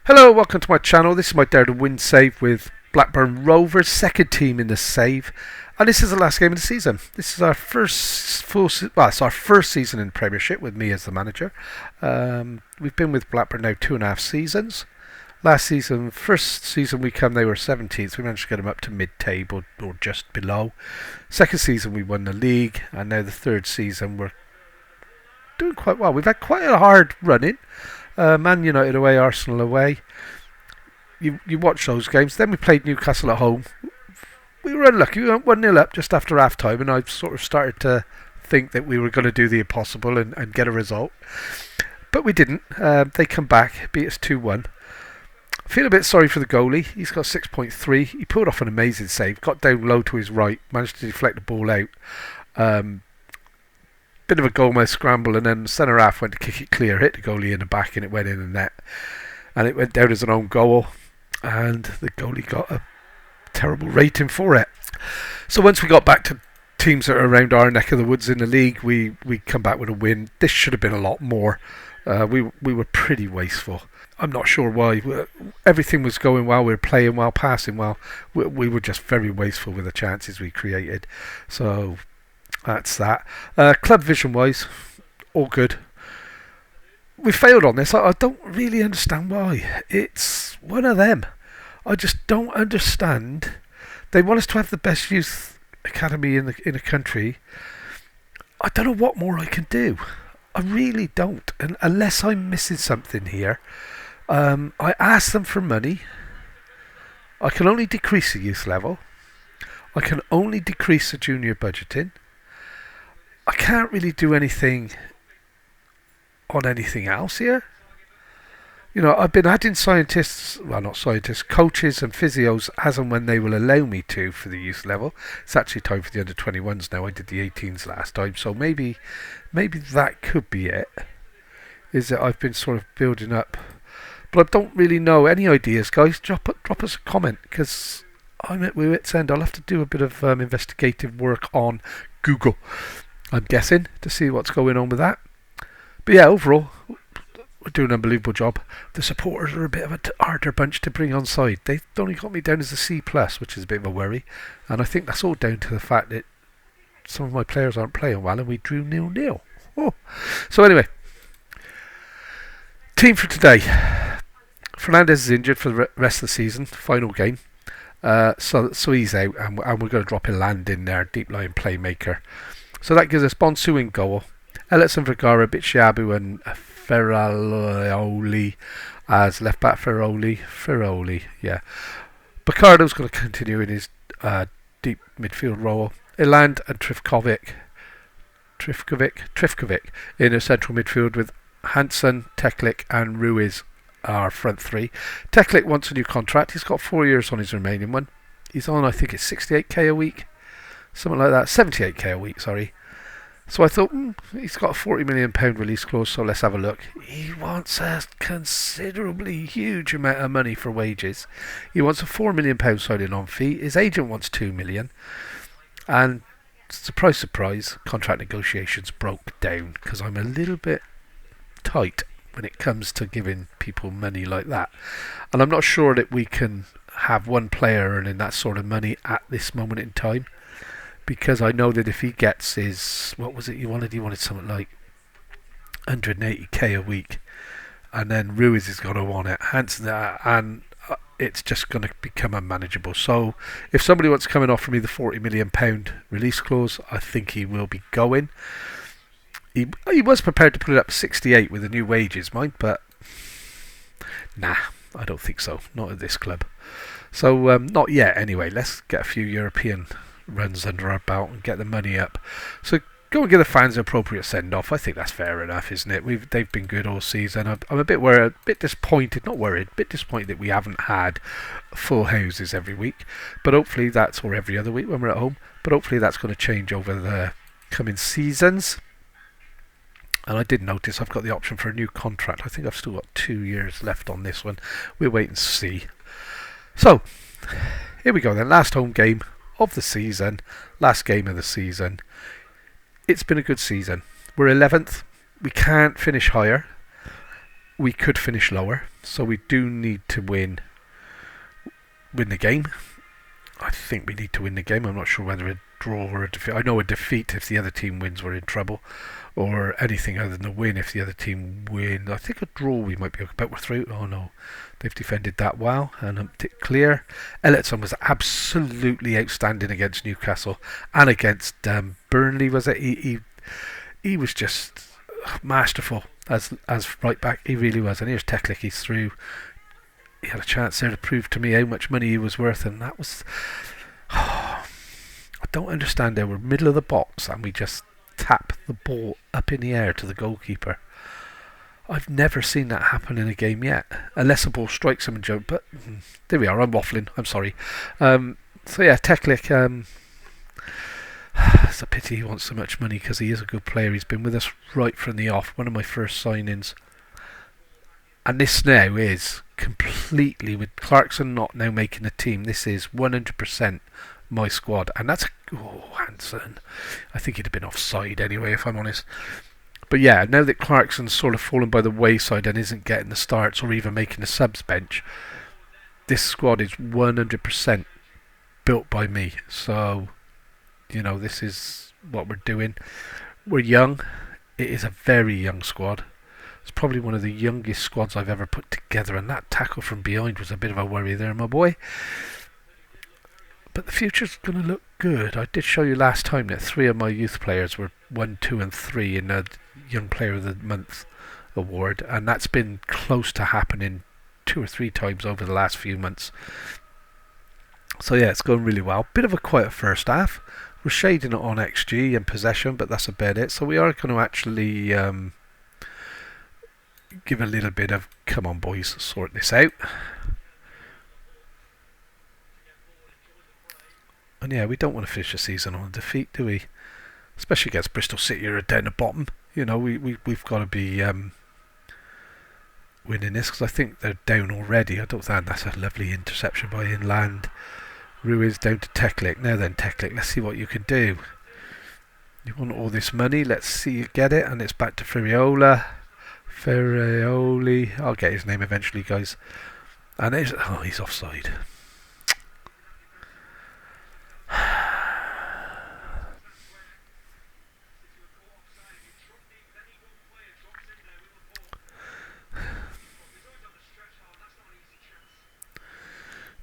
Hello, welcome to my channel. This is my Dare to Win save with Blackburn Rovers, second team in the save, and this is the last game of the season. This is our it's our first season in Premiership with me as the manager. We've been with Blackburn now 2.5 seasons. Last season, first season we came, they were 17th. We managed to get them up to mid-table or just below. Second season we won the league, and now the third season we're doing quite well. We've had quite a hard run in. Man United away, Arsenal away. You watch those games. Then we played Newcastle at home. We were unlucky. We went 1-0 up just after half time, and I sort of started to think that we were going to do the impossible and get a result. But we didn't. They come back, beat us 2-1. I feel a bit sorry for the goalie. He's got 6.3. He pulled off an amazing save. Got down low to his right. Managed to deflect the ball out. Bit of a goalmouth scramble, and then the centre half went to kick it clear, hit the goalie in the back, and it went in the net. And it went down as an own goal, and the goalie got a terrible rating for it. So once we got back to teams that are around our neck of the woods in the league, we come back with a win. This should have been a lot more. We were pretty wasteful. I'm not sure why. Everything was going well. We were playing well, passing well. We were just very wasteful with the chances we created. So that's that. Club vision wise, all good. We failed on this. I don't really understand why. It's one of them. I just don't understand. They want us to have the best youth academy in the country. I don't know what more I can do. I really don't. And unless I'm missing something here. I asked them for money. I can only decrease the youth level. I can only decrease the junior budgeting. I can't really do anything on anything else here. You know, I've been adding coaches and physios as and when they will allow me to for the youth level. It's actually time for the under-21s now. I did the 18s last time, so maybe that could be it. Is that I've been sort of building up, but I don't really know. Any ideas, guys? Drop us a comment, because I'm at wit's end. I'll have to do a bit of investigative work on Google, I'm guessing, to see what's going on with that. But yeah, overall, we're doing an unbelievable job. The supporters are a bit of a harder bunch to bring on side. They've only got me down as a C+, which is a bit of a worry. And I think that's all down to the fact that some of my players aren't playing well and we drew 0-0. Oh. So anyway, team for today. Fernandez is injured for the rest of the season, final game. So he's out, and we're going to drop Eland in there, deep line playmaker. So that gives us Bonsu in goal, Ellison, Vergara, Bitshabu and Ferraioli as left back. Ferraioli, yeah. Bacardo's going to continue in his deep midfield role. Eland and Trifkovic in a central midfield with Hansen, Teklik and Ruiz, our front three. Teklik wants a new contract. He's got 4 years on his remaining one. He's on, I think it's 68k a week. Something like that. 78k a week, sorry. So I thought, he's got a £40 million release clause, so let's have a look. He wants a considerably huge amount of money for wages. He wants a £4 million signing on fee. His agent wants £2 million. And surprise, surprise, contract negotiations broke down because I'm a little bit tight when it comes to giving people money like that. And I'm not sure that we can have one player earning that sort of money at this moment in time. Because I know that if he gets his, what was it he wanted? He wanted something like 180k a week. And then Ruiz is going to want it. Hansen, and it's just going to become unmanageable. So if somebody wants to come and offer me the £40 million release clause, I think he will be going. He was prepared to put it up to 68 with the new wages, mind, but nah, I don't think so. Not at this club. So not yet anyway. Let's get a few European runs under our belt and get the money up. So go and give the fans an appropriate send-off. I think that's fair enough, isn't it? They've been good all season. I'm a bit worried, a bit disappointed, not worried, a bit disappointed that we haven't had full houses every week. But hopefully that's, or every other week when we're at home. But hopefully that's going to change over the coming seasons. And I did notice I've got the option for a new contract. I think I've still got 2 years left on this one. We'll wait and see. So, here we go then. Last home game of the season. Last game of the season. It's been a good season. We're 11th. We can't finish higher. We could finish lower. So we do need to win the game. I think we need to win the game. I'm not sure whether a draw or a defeat. I know a defeat if the other team wins, we're in trouble, or anything other than a win if the other team win. I think a draw we might be okay, but we're through. Oh no, they've defended that well and humped it clear. Ellison was absolutely outstanding against Newcastle and against Burnley. Was it? He was just masterful as right back. He really was. And here's Teklik. He's through. He had a chance there to prove to me how much money he was worth, and that was. I don't understand. They were middle of the box, and we just tap the ball up in the air to the goalkeeper. I've never seen that happen in a game yet, unless a ball strikes him and jump. But there we are. I'm waffling. I'm sorry. So yeah, Teklik. It's a pity he wants so much money because he is a good player. He's been with us right from the off. One of my first signings. And this now is completely, with Clarkson not now making the team, this is 100% my squad. And that's, Hansen. I think he'd have been offside anyway, if I'm honest. But yeah, now that Clarkson's sort of fallen by the wayside and isn't getting the starts or even making the subs bench, this squad is 100% built by me. So, this is what we're doing. We're young. It is a very young squad. It's probably one of the youngest squads I've ever put together, and that tackle from behind was a bit of a worry there, my boy. But the future's going to look good. I did show you last time that 3 of my youth players were 1, 2 and 3 in the Young Player of the Month award, and that's been close to happening 2 or 3 times over the last few months. So yeah, it's going really well. Bit of a quiet first half. We're shading it on XG and possession, but that's about it. So we are going to actually give a little bit of, come on boys, sort this out. And yeah, we don't want to finish the season on a defeat, do we? Especially against Bristol City, who are down the bottom. We've got to be winning this, because I think they're down already. I don't think that's a lovely interception by Inland. Ruiz down to Teklik. Now then, Teklik, let's see what you can do. You want all this money, let's see you get it. And it's back to Ferriola. Ferrioli. I'll get his name eventually, guys. And he's offside.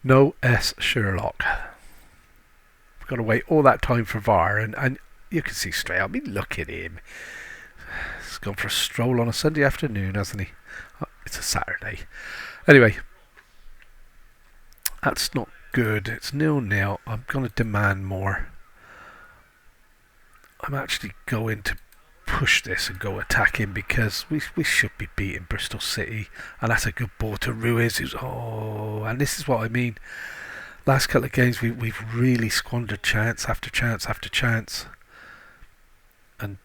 No S. Sherlock. We've got to wait all that time for VAR, and you can see straight up. I mean, look at him. He's gone for a stroll on a Sunday afternoon, hasn't he? Oh, it's a Saturday. Anyway, that's not good. It's 0-0. I'm going to demand more. I'm actually going to push this and go attacking, because we should be beating Bristol City, and that's a good ball to Ruiz, and this is what I mean. Last couple of games we've really squandered chance after chance after chance, and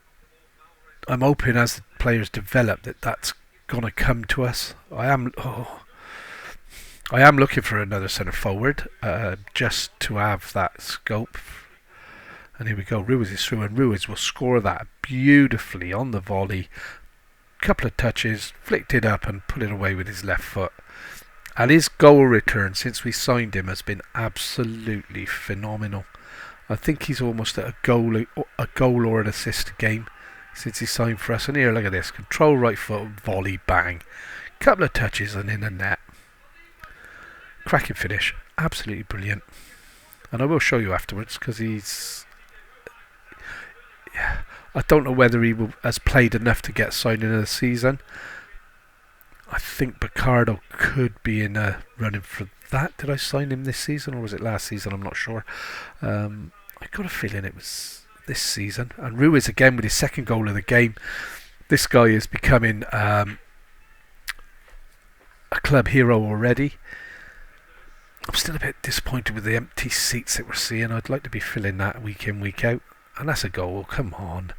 I'm hoping as the players develop that's gonna come to us. I am looking for another centre forward, just to have that scope. And here we go, Ruiz is through, and Ruiz will score that beautifully on the volley. Couple of touches, flicked it up and put it away with his left foot. And his goal return since we signed him has been absolutely phenomenal. I think he's almost at a goal or an assist a game since he signed for us. And here, look at this, control right foot, volley, bang. Couple of touches and in the net. Cracking finish, absolutely brilliant. And I will show you afterwards, because I don't know whether he has played enough to get signed in the season. I think Picardo could be in a running for that. Did I sign him this season, or was it last season? I'm not sure. I got a feeling it was this season. And Ruiz again with his second goal of the game. This guy is becoming a club hero already. I'm still a bit disappointed with the empty seats that we're seeing. I'd like to be filling that week in, week out. And that's a goal, come on.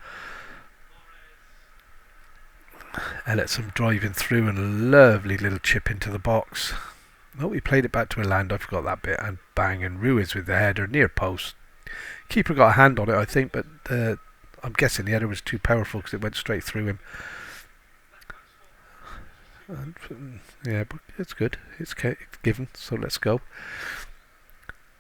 Ellison driving through, and a lovely little chip into the box. Oh, we played it back to Inland, I forgot that bit. And bang, and Ruiz with the header, near post. Keeper got a hand on it, I think, but I'm guessing the header was too powerful because it went straight through him. Yeah, but it's good. It's given, so let's go.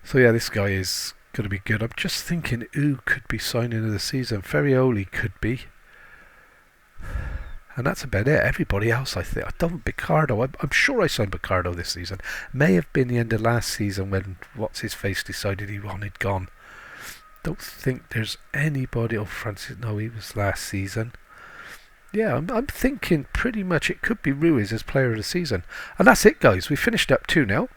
So yeah, this guy is going to be good. I'm just thinking who could be signing of the season. Ferrioli could be. And that's about it. Everybody else, I think. I don't. Picardo. I'm sure I signed Picardo this season. May have been the end of last season when what's his face decided he wanted gone. Don't think there's anybody. Oh, Francis. No, he was last season. Yeah, I'm thinking pretty much it could be Ruiz as player of the season. And that's it, guys. We finished up 2-0.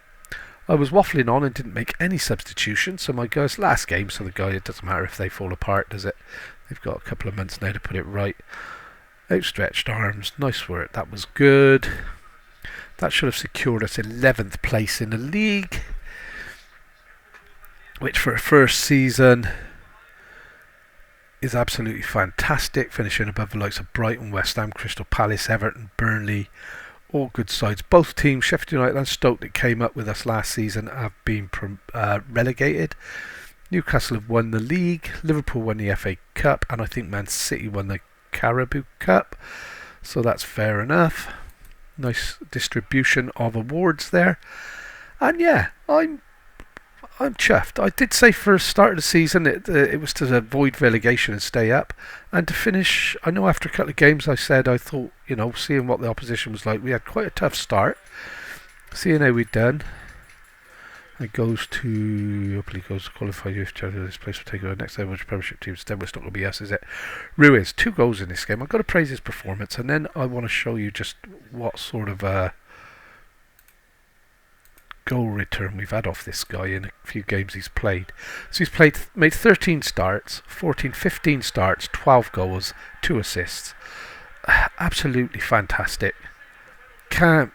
I was waffling on and didn't make any substitutions. So my guys, last game. So the guy, it doesn't matter if they fall apart, does it? They've got a couple of months now to put it right. Outstretched arms, nice work, that was good. That should have secured us 11th place in the league, which for a first season is absolutely fantastic, finishing above the likes of Brighton, West Ham, Crystal Palace, Everton, Burnley, all good sides. Both teams, Sheffield United and Stoke, that came up with us last season have been relegated. Newcastle have won the league, Liverpool won the FA Cup, and I think Man City won the Carabao Cup, so that's fair enough. Nice distribution of awards there, and yeah, I'm chuffed. I did say for the start of the season it was to avoid relegation and stay up, and to finish. I know after a couple of games I said I thought, seeing what the opposition was like, we had quite a tough start. Seeing how we'd done. It goes to, hopefully goes to qualified youth charity. This place will take over the next level Premiership teams. Then it's not going to be us, is it? Ruiz, 2 goals in this game. I've got to praise his performance, and then I want to show you just what sort of goal return we've had off this guy in a few games he's played. So he's made 13 starts, 15 starts, 12 goals, 2 assists. Absolutely fantastic. Can't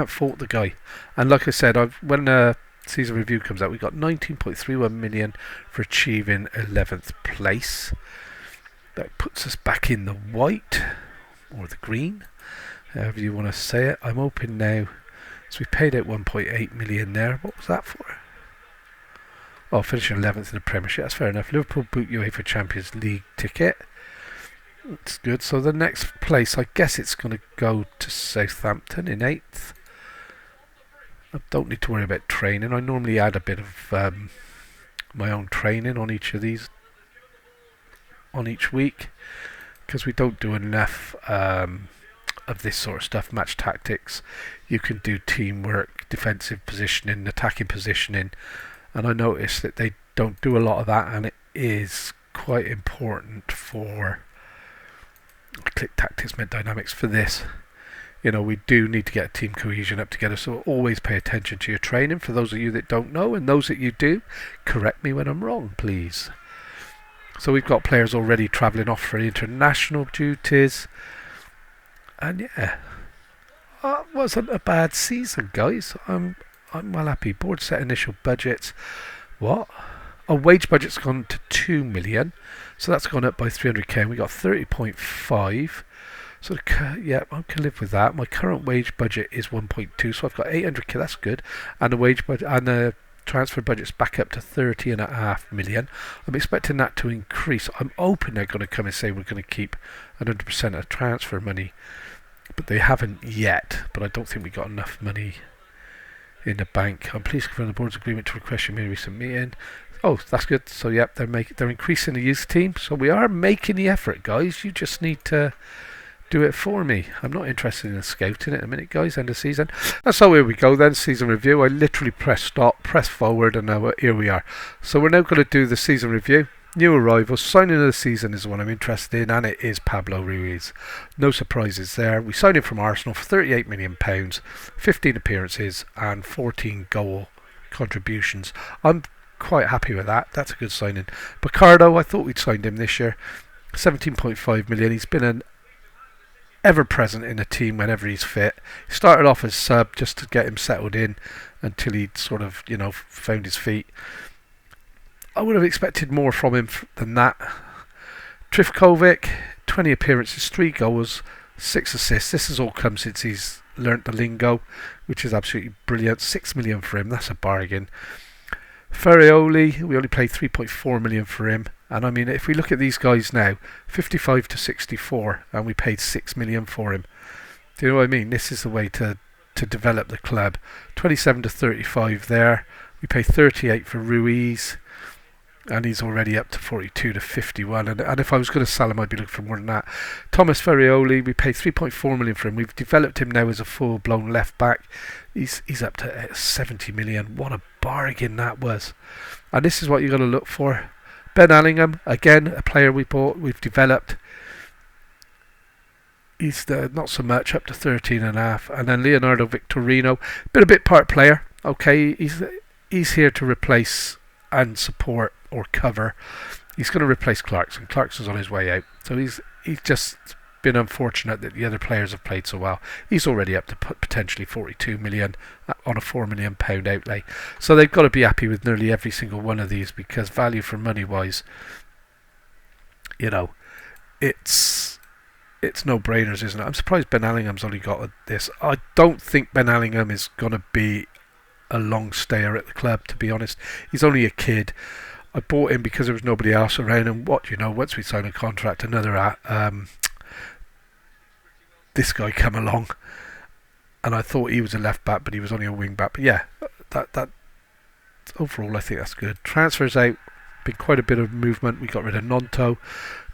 fault the guy. And like I said, when season review comes out, we got 19.31 million for achieving 11th place. That puts us back in the white or the green, however you want to say it. I'm hoping now, so we paid out 1.8 million there. What was that for? Oh, finishing 11th in the Premiership. That's fair enough. Liverpool boot UEFA Champions League ticket. That's good. So the next place, I guess it's going to go to Southampton in 8th. I don't need to worry about training. I normally add a bit of my own training on each of these, on each week, because we don't do enough of this sort of stuff. Match tactics, you can do teamwork, defensive positioning, attacking positioning, and I noticed that they don't do a lot of that, and it is quite important for click tactics, mid dynamics for this. We do need to get team cohesion up together, so always pay attention to your training. For those of you that don't know, and those that you do, correct me when I'm wrong, please. So we've got players already travelling off for international duties, and yeah, it wasn't a bad season, guys. I'm well happy. Board set initial budgets. What? Our wage budget's gone to 2 million, so that's gone up by 300k, and we got 30.5. So yeah, I can live with that. My current wage budget is 1.2, so I've got 800k. That's good, and the wage budget and the transfer budget's back up to 30.5 million. I'm expecting that to increase. I'm hoping they're going to come and say we're going to keep 100% of transfer money, but they haven't yet. But I don't think we got enough money in the bank. I'm pleased to confirm the board's agreement to request your recent meeting. Oh, that's good. So yeah, they're increasing the youth team. So we are making the effort, guys. You just need to do it for me. I'm not interested in scouting it in a minute, guys. End of season. And so here we go then, season review. I literally press stop, press forward, and now here we are. So we're now going to do the season review. New arrivals, signing of the season is what I'm interested in, and it is Pablo Ruiz. No surprises there. We signed him from Arsenal for £38 million, 15 appearances and 14 goal contributions. I'm quite happy with that. That's a good signing. Picardo, I thought we'd signed him this year. 17.5 million. He's been an ever present in a team whenever he's fit. He started off as sub just to get him settled in until he'd sort of, found his feet. I would have expected more from him than that. Trifkovic, 20 appearances, 3 goals, 6 assists. This has all come since he's learnt the lingo, which is absolutely brilliant. 6 million for him, that's a bargain. Ferrioli, we only paid 3.4 million for him. And I mean, if we look at these guys now, 55 to 64, and we paid 6 million for him. Do you know what I mean? This is the way to develop the club. 27 to 35 there. We pay 38 for Ruiz, and he's already up to 42 to 51. And if I was going to sell him, I'd be looking for more than that. Thomas Ferrioli, we paid 3.4 million for him. We've developed him now as a full-blown left back. He's up to 70 million. What a bargain that was. And this is what you're going to look for. Ben Allingham, again, a player we bought, we've developed. He's not so much, up to 13 and a half. And then Leonardo Victorino, been a bit part player. Okay, he's here to replace and support or cover. He's going to replace Clarkson. Clarkson's on his way out, so he's just been unfortunate that the other players have played so well. He's already up to potentially 42 million on a £4 million outlay, so they've got to be happy with nearly every single one of these, because value for money wise, you know, it's no brainers, isn't it? I'm surprised Ben Allingham's only got this. I don't think Ben Allingham is going to be a long stayer at the club, to be honest. He's only a kid. I bought him because there was nobody else around, and once we signed a contract, another this guy come along, and I thought he was a left back, but he was only a wing back. But yeah, that overall I think that's good. Transfers out, been quite a bit of movement. We got rid of Nonto,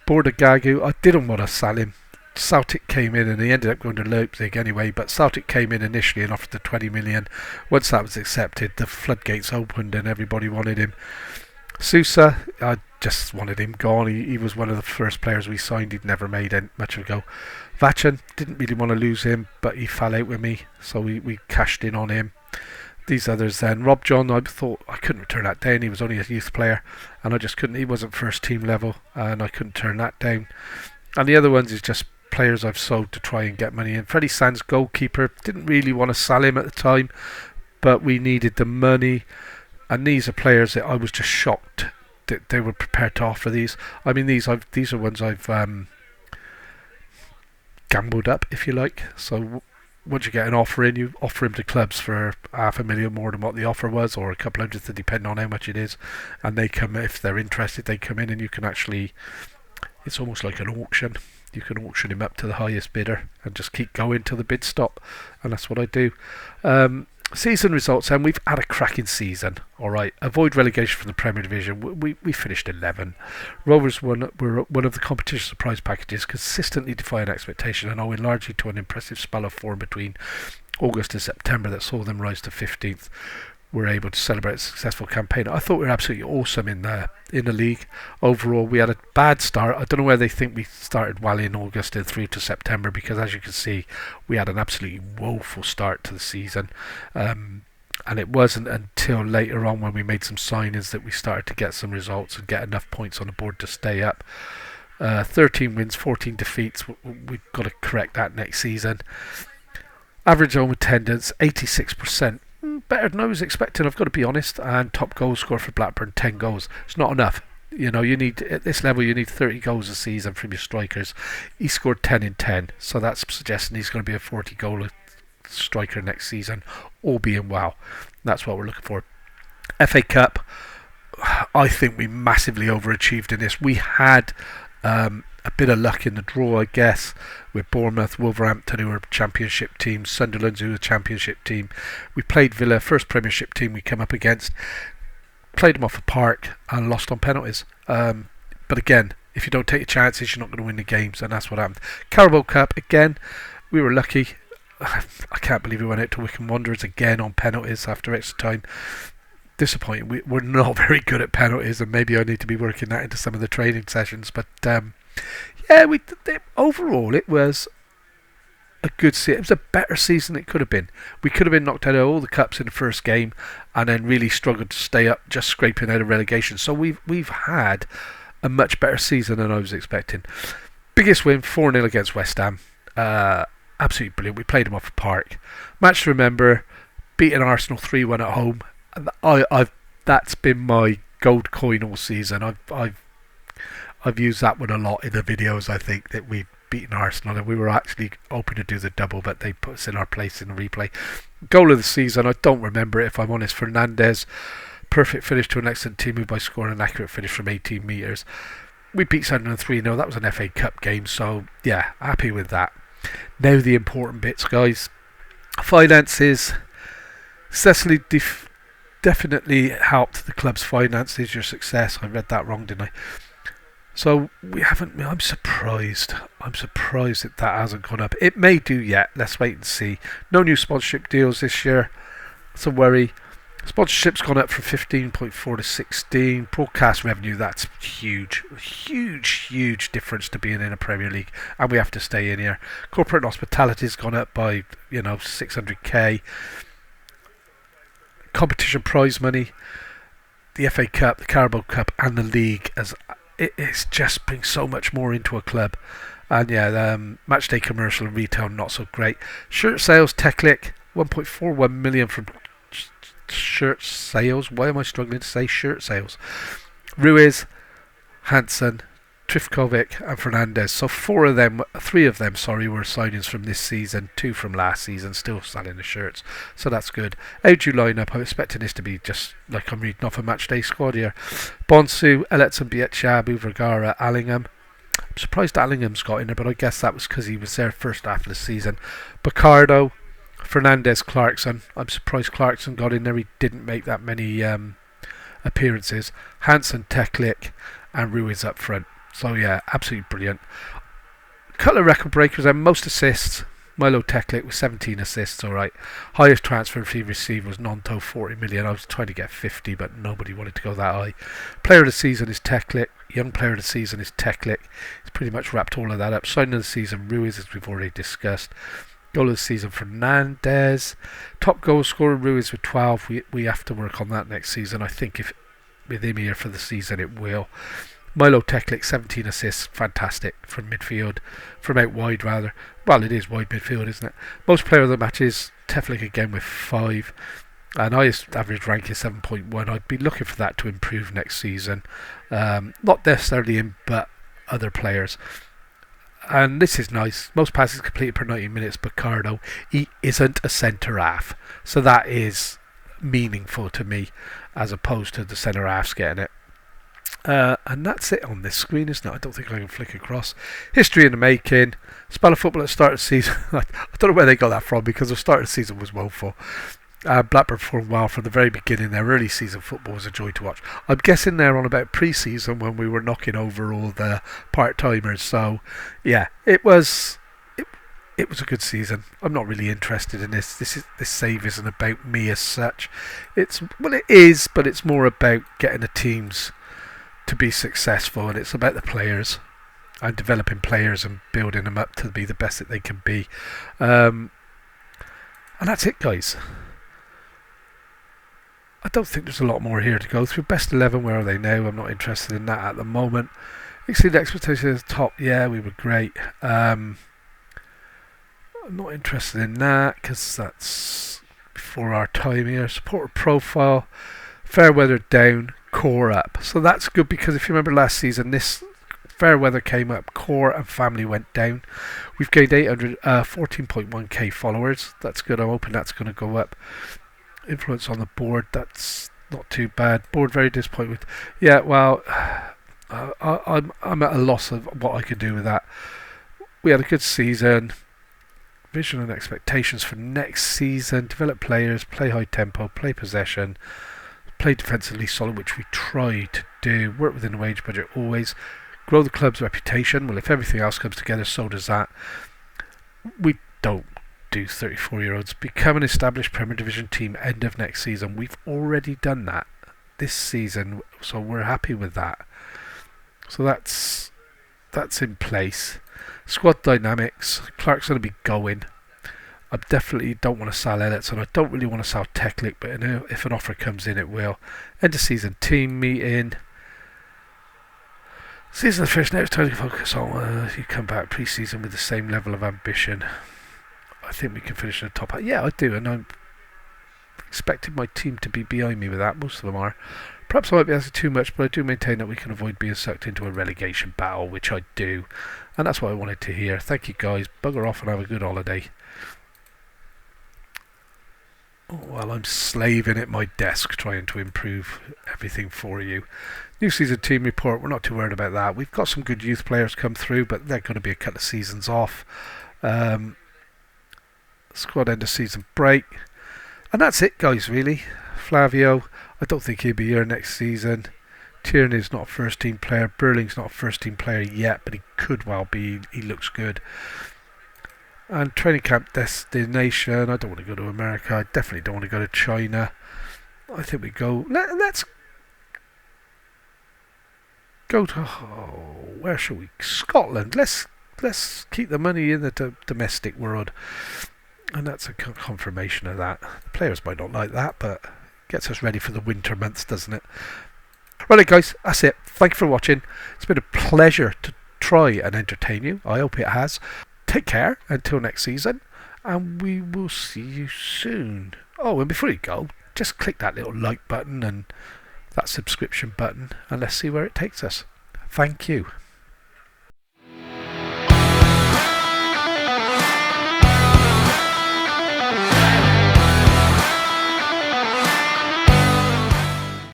Border Gagu. I didn't want to sell him. Celtic came in, and he ended up going to Leipzig anyway, but Celtic came in initially and offered the 20 million. Once that was accepted, the floodgates opened and everybody wanted him. Sousa, I just wanted him gone. He was one of the first players we signed. He'd never made much of a go. Vachan, didn't really want to lose him, but he fell out with me, so we cashed in on him. These others then, Rob John, I thought I couldn't turn that down. He was only a youth player, and I just couldn't. He wasn't first team level, and I couldn't turn that down. And the other ones is just players I've sold to try and get money in. Freddie Sands, goalkeeper, didn't really want to sell him at the time, but we needed the money, and these are players that I was just shocked that they were prepared to offer these. I mean, these are ones I've gambled up, if you like. So once you get an offer in, you offer him to clubs for $500,000 more than what the offer was, or a couple hundred, depending on how much it is, and they come, if they're interested, they come in, and you can actually, it's almost like an auction. You can auction him up to the highest bidder and just keep going till the bid stop, and that's what I do. Season results, and we've had a cracking season. All right, avoid relegation from the Premier Division. We finished 11. Rovers were one of the competition surprise packages, consistently defying expectation, and owing largely to an impressive spell of form between August and September that saw them rise to 15th. Were able to celebrate a successful campaign. I thought we were absolutely awesome in the league. Overall, we had a bad start. I don't know where they think we started well in August and through to September, because as you can see, we had an absolutely woeful start to the season. And it wasn't until later on, when we made some signings, that we started to get some results and get enough points on the board to stay up. 13 wins, 14 defeats. We've got to correct that next season. Average home attendance, 86%. Better than I was expecting, I've got to be honest. And top goal scorer for Blackburn, 10 goals. It's not enough. You know, you need, at this level, you need 30 goals a season from your strikers. He scored 10 in 10, so that's suggesting he's going to be a 40 goal striker next season, all being well. That's what we're looking for. FA Cup, I think we massively overachieved in this. We had a bit of luck in the draw, I guess, with Bournemouth, Wolverhampton, who were a championship team, Sunderland, who were a championship team. We played Villa, first premiership team we come up against, played them off the park and lost on penalties. But again, if you don't take your chances, you're not going to win the games, and that's what happened. Carabao Cup, again, we were lucky. I can't believe we went out to Wycombe Wanderers again on penalties after extra time. Disappointing. We're not very good at penalties, and maybe I need to be working that into some of the training sessions, but yeah, overall it was a good season. It was a better season than it could have been. We could have been knocked out of all the cups in the first game, and then really struggled to stay up, just scraping out of relegation. So we've had a much better season than I was expecting. Biggest win, 4-0 against West Ham. Absolutely brilliant. We played them off the park. Match to remember, beating Arsenal 3-1 at home. That's been my gold coin all season. I've used that one a lot in the videos. I think that we've beaten Arsenal, and we were actually hoping to do the double, but they put us in our place in the replay. Goal of the season, I don't remember it, if I'm honest. Fernandez, perfect finish to an excellent team move by scoring an accurate finish from 18 metres. We beat Sunderland 3-0. That was an FA Cup game, so yeah, happy with that. Now the important bits, guys. Finances. Cecily definitely helped the club's finances, your success. I read that wrong, didn't I? So we haven't. I'm surprised. I'm surprised that hasn't gone up. It may do yet. Let's wait and see. No new sponsorship deals this year. That's a worry. Sponsorship's gone up from 15.4 to 16. Broadcast revenue, that's huge. Huge difference to being in a Premier League. And we have to stay in here. Corporate hospitality's gone up by, 600k. Competition prize money, the FA Cup, the Carabao Cup and the League, it's just bring so much more into a club. And match day commercial and retail not so great. Shirt sales, Teklik, 1.41 million from shirt sales. Why am I struggling to say shirt sales? Ruiz, Hansen, Trifkovic and Fernandez. So three of them, were signings from this season, 2 from last season, still selling the shirts. So that's good. How do you line up? I'm expecting this to be just like I'm reading off a match day squad here. Bonsu, Eletson, Bietchabu, Vergara, Allingham. I'm surprised Allingham's got in there, but I guess that was because he was there first half of the season. Bacardo, Fernandez, Clarkson. I'm surprised Clarkson got in there. He didn't make that many appearances. Hansen, Teklik and Ruiz up front. So absolutely brilliant. Couple of record breakers and most assists. Milo Teklik with 17 assists, alright. Highest transfer fee received was Nonto, 40 million. I was trying to get 50, but nobody wanted to go that high. Player of the season is Teklik. Young player of the season is Teklik. He's pretty much wrapped all of that up. Signing of the season, Ruiz, as we've already discussed. Goal of the season, Fernandez. Top goal scorer, Ruiz with 12. We have to work on that next season. I think if with him here for the season, it will. Milo Teklik, 17 assists, fantastic from midfield, from out wide rather. Well, it is wide midfield, isn't it? Most player of the match is Teklik again with 5, and highest average rank is 7.1. I'd be looking for that to improve next season. Not necessarily him, but other players. And this is nice. Most passes completed per 90 minutes. Bacardo, he isn't a centre half, so that is meaningful to me, as opposed to the centre halves getting it. And that's it on this screen, isn't it? I don't think I can flick across. History in the making. Spell of football at the start of the season. I don't know where they got that from, because the start of the season was woeful. Blackburn performed well from the very beginning. Their early season football was a joy to watch. I'm guessing they're on about pre-season when we were knocking over all the part-timers. So, it was a good season. I'm not really interested in this. This save isn't about me as such. It is, but it's more about getting the teams to be successful, and it's about the players and developing players and building them up to be the best that they can be. And that's it, guys. I don't think there's a lot more here to go through. Best 11, where are they now? I'm not interested in that at the moment. Exceeded expectations at the top. Yeah, we were great. I'm not interested in that because that's before our time here. Supporter profile, Fairweather down, core up. So that's good, because if you remember last season, this Fairweather came up, core and family went down. We've gained 14.1k followers. That's good. I'm hoping that's going to go up. Influence on the board, that's not too bad. Board very disappointed with. I'm at a loss of what I could do with that. We had a good season. Vision and expectations for next season: develop players, play high tempo, play possession, play defensively solid, which we try to do. Work within the wage budget always. Grow the club's reputation. Well, if everything else comes together, so does that. We don't do 34-year-olds. Become an established Premier Division team end of next season. We've already done that this season, so we're happy with that. So that's in place. Squad dynamics. Clark's going to be going. I definitely don't want to sell Elliotson. I don't really want to sell Teklik, but if an offer comes in, it will. End of season team meeting. Season finished. Now it's time to focus on you come back pre-season with the same level of ambition. I think we can finish in the top. Yeah, I do, and I'm expecting my team to be behind me with that. Most of them are. Perhaps I might be asking too much, but I do maintain that we can avoid being sucked into a relegation battle, which I do. And that's what I wanted to hear. Thank you, guys. Bugger off and have a good holiday. While I'm slaving at my desk trying to improve everything for you. New season team report. We're not too worried about that. We've got some good youth players come through, but they're going to be a couple of seasons off. Squad end of season break. And that's it, guys, really. Flavio, I don't think he'll be here next season. Tierney's not a first team player. Burling's not a first team player yet, but he could well be. He looks good. And training camp destination, I don't want to go to America. I definitely don't want to go to China. I think we go. Let's go to where shall we? Scotland. Let's keep the money in the domestic world, and that's a confirmation of that. The players might not like that, but gets us ready for the winter months, doesn't it? Right, guys, that's it. Thank you for watching. It's been a pleasure to try and entertain you. I hope it has. Take care until next season, and we will see you soon. Oh, and before you go, just click that little like button and that subscription button, and let's see where it takes us. Thank you.